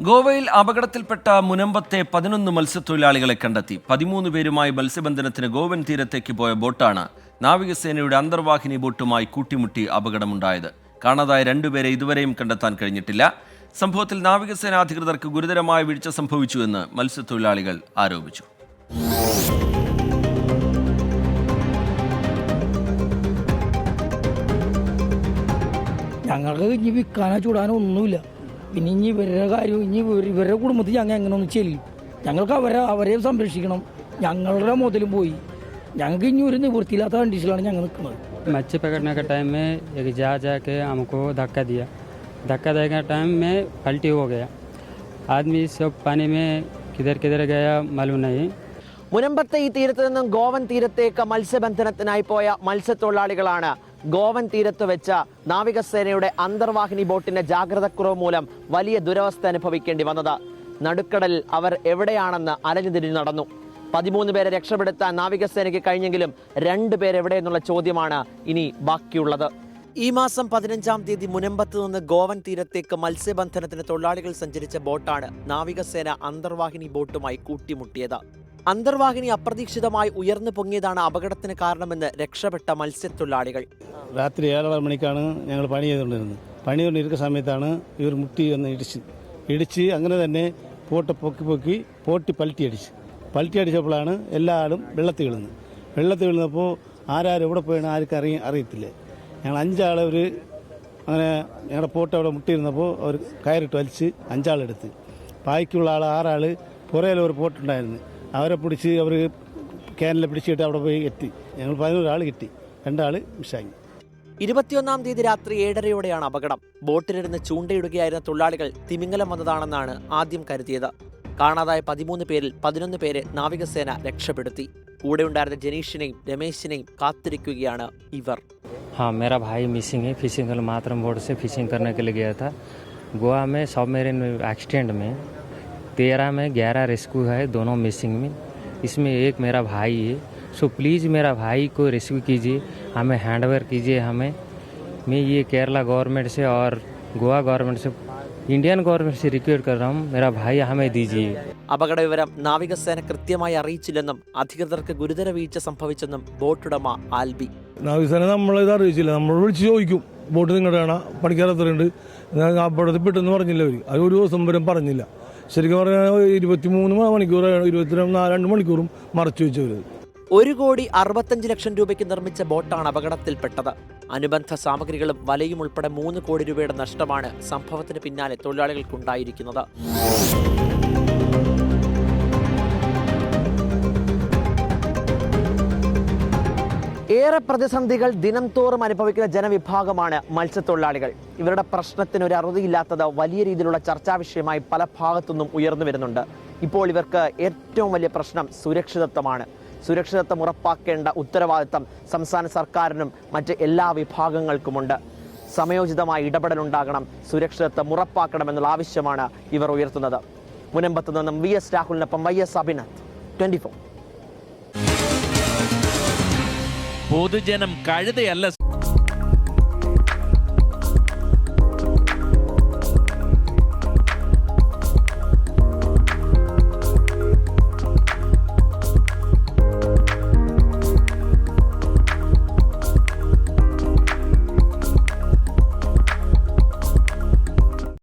ഗോവയിൽ അപകടത്തിൽപ്പെട്ട മുനമ്പത്തെ 11 മത്സ്യത്തൊഴിലാളികളെ കണ്ടെത്തി. 13 പേരുമായി മത്സ്യബന്ധനത്തിന് ഗോവൻ തീരത്തേക്ക് പോയ ബോട്ടാണ് നാവികസേനയുടെ അന്തർവാഹിനി ബോട്ടുമായി കൂട്ടിമുട്ടി അപകടമുണ്ടായത്. കാണാതായ 2 പേരെ ഇതുവരെയും കണ്ടെത്താൻ കഴിഞ്ഞിട്ടില്ല. സംഭവത്തിൽ നാവികസേന അധികൃതർക്ക് ഗുരുതരമായ വീഴ്ച സംഭവിച്ചുവെന്ന് മത്സ്യത്തൊഴിലാളികൾ ആരോപിച്ചു. ഞങ്ങൾക്ക് ഇനി വിൽക്കാനോ ചൂടാനോ ഒന്നുമില്ല. പിന്നെ ഇനി ഇവരുടെ കാര്യം ഇവരുടെ കുടുംബത്തിൽ ഞങ്ങൾ എങ്ങനെ ഒന്ന് ചെല്ലും? ഞങ്ങൾക്ക് അവരെ സംരക്ഷിക്കണം. ഞങ്ങളുടെ മുതലും പോയി. ഞങ്ങൾക്ക് ഇനി ഒരു നിവൃത്തിയില്ലാത്ത കണ്ടീഷനിലാണ് ഞങ്ങൾ നിൽക്കുന്നത്. मच्छी पकड़ने के टाइम में एक जहाज आके हमको धक्का दिया। धक्का देने के टाइम में पलटी हो गया। आदमी सब पानी में किधर किधर गया मालूम नहीं. മുനമ്പത്തെ ഈ തീരത്ത് നിന്നും ഗോവൻ തീരത്തേക്ക് മത്സ്യബന്ധനത്തിനായി പോയ മത്സ്യത്തൊഴിലാളികളാണ് ഗോവൻ തീരത്ത് വെച്ച നാവികസേനയുടെ അന്തർവാഹിനി ബോട്ടിന്റെ ജാഗ്രതക്കുറവ് മൂലം വലിയ ദുരവസ്ഥ അനുഭവിക്കേണ്ടി വന്നത്. നടുക്കടലിൽ അവർ എവിടെയാണെന്ന് അലഞ്ഞുതിരിഞ്ഞു നടന്നു. 13 പേരെ രക്ഷപ്പെടുത്താൻ നാവികസേനയ്ക്ക് കഴിഞ്ഞെങ്കിലും 2 പേരെവിടെയെന്നുള്ള ചോദ്യമാണ് ഇനി ബാക്കിയുള്ളത്. ഈ മാസം 15-ാം തീയതി മുനമ്പത്ത് നിന്ന് ഗോവൻ തീരത്തേക്ക് മത്സ്യബന്ധനത്തിന് തൊഴിലാളികൾ സഞ്ചരിച്ച ബോട്ടാണ് നാവികസേന അന്തർവാഹിനി ബോട്ടുമായി കൂട്ടിമുട്ടിയത്. അന്തർവാഹിനി അപ്രതീക്ഷിതമായി ഉയർന്നു പൊങ്ങിയതാണ് അപകടത്തിന് കാരണമെന്ന് രക്ഷപ്പെട്ട മത്സ്യത്തൊഴിലാളികൾ. രാത്രി 7:30 മണിക്കാണ് ഞങ്ങൾ പണി ചെയ്തുകൊണ്ടിരുന്നത്. പണി കൊണ്ടിരിക്കുന്ന സമയത്താണ് ഇവർ മുട്ടി വന്ന് ഇടിച്ച് അങ്ങനെ തന്നെ പോട്ട് പൊക്കി പോട്ടി പൽറ്റി അടിച്ചപ്പോഴാണ് എല്ലാവരും വെള്ളത്തിൽ വീഴുന്നപ്പോൾ ആരാരും എവിടെ പോയാണ് ആർക്കും അറിയത്തില്ല. ഞങ്ങൾ 5 ആൾ അങ്ങനെ ഞങ്ങളുടെ പോട്ട് അവിടെ മുട്ടിയിരുന്നപ്പോൾ അവർ കയറിട്ട് വലിച്ച് 5 ആളെടുത്ത്. ബാക്കിയുള്ള ആൾ 6 ആൾ പുറയിൽ ഒരു പോട്ടുണ്ടായിരുന്നു. അവരെ പിടിച്ച് അവർ ക്യാനിൽ പിടിച്ചിട്ട് അവിടെ പോയി എത്തി. ഞങ്ങൾ 11 ആൾ കിട്ടി, 2 ആൾ മിസ്സായി. 21-ാം തീയതി രാത്രി 7:30-യോടെയാണ് അപകടം. ബോട്ടിലിരുന്ന് ചൂണ്ടയിടുകയായിരുന്ന തൊഴിലാളികൾ തിമിംഗലം വന്നതാണെന്നാണ് ആദ്യം കരുതിയത്. കാണാതായ 13 പേരിൽ 11 പേരെ നാവികസേന രക്ഷപ്പെടുത്തി. കൂടെ ഉണ്ടായിരുന്ന ജനീഷിനെയും രമേശിനെയും കാത്തിരിക്കുകയാണ് ഇവർ. हाँ, मेरा भाई मिसिंग है. फिशिंग मातरम बोर्ड से फिशिंग करने के लिए गया था. गोवा में सबमरीन एक्सीडेंट में 13 में 11 रेस्क्यू है, दोनों मिसिंग में. इसमें एक मेरा भाई है. सो प्लीज़ मेरा भाई को रेस्क्यू कीजिए, हमें हैंडओवर कीजिए. मैं ये केरला गवर्नमेंट से और गोवा गवर्नमेंट से, इंडियन गवर्नमेंट से रिक्वेस्ट कर रहा हूँ, मेरा भाई हमें दीजिए. അപകട വിവരം നാവികസേന കൃത്യമായി അറിയിച്ചില്ലെന്നും അധികൃതർക്ക് ഗുരുതര വീഴ്ച സംഭവിച്ചെന്നും ബോട്ടുടമ ആൽബി. നാവികസേന നമ്മളിത് അറിയിച്ചില്ല. നമ്മൾ വിളിച്ച് ചോദിക്കും, ബോട്ട് നിങ്ങളുടെയാണ്, പണിക്കാർ എത്രയുണ്ട്, അപകടത്തിൽ പെട്ടെന്ന് പറഞ്ഞില്ല. അത് ഒരു ദിവസം വരെ പറഞ്ഞില്ല. ശരിക്കും പറഞ്ഞാൽ 23 മണിക്കൂറാണ്, 2 മണിക്കൂറും മറച്ചു വെച്ചവർ. 1,65 ലക്ഷം രൂപയ്ക്ക് നിർമ്മിച്ച ബോട്ടാണ് അപകടത്തിൽപ്പെട്ടത്. അനുബന്ധ സാമഗ്രികളും വലയും ഉൾപ്പെടെ 3 കോടി രൂപയുടെ നഷ്ടമാണ് സംഭവത്തിന് പിന്നാലെ തൊഴിലാളികൾക്കുണ്ടായിരിക്കുന്നത്. ഏറെ പ്രതിസന്ധികൾ ദിനം തോറും അനുഭവിക്കുന്ന ജനവിഭാഗമാണ് മത്സ്യത്തൊഴിലാളികൾ. ഇവരുടെ പ്രശ്നത്തിന് ഒരു അറുതിയില്ലാത്തത് വലിയ രീതിയിലുള്ള ചർച്ചാ വിഷയമായി പല ഭാഗത്തുനിന്നും ഉയർന്നു വരുന്നുണ്ട്. ഇപ്പോൾ ഇവർക്ക് ഏറ്റവും വലിയ പ്രശ്നം സുരക്ഷിതത്വമാണ്. സുരക്ഷിതത്വം ഉറപ്പാക്കേണ്ട ഉത്തരവാദിത്തം സംസ്ഥാന സർക്കാരിനും മറ്റ് എല്ലാ വിഭാഗങ്ങൾക്കുമുണ്ട്. സമയോചിതമായ ഇടപെടലുണ്ടാകണം, സുരക്ഷിതത്വം ഉറപ്പാക്കണമെന്നുള്ള ആവശ്യമാണ് ഇവർ ഉയർത്തുന്നത്. മുനമ്പത്ത് നിന്നും VS രാഹുലിനൊപ്പം YS അഭിനന്ദ്, 24. പൊതുജനം കഴുതയല്ല.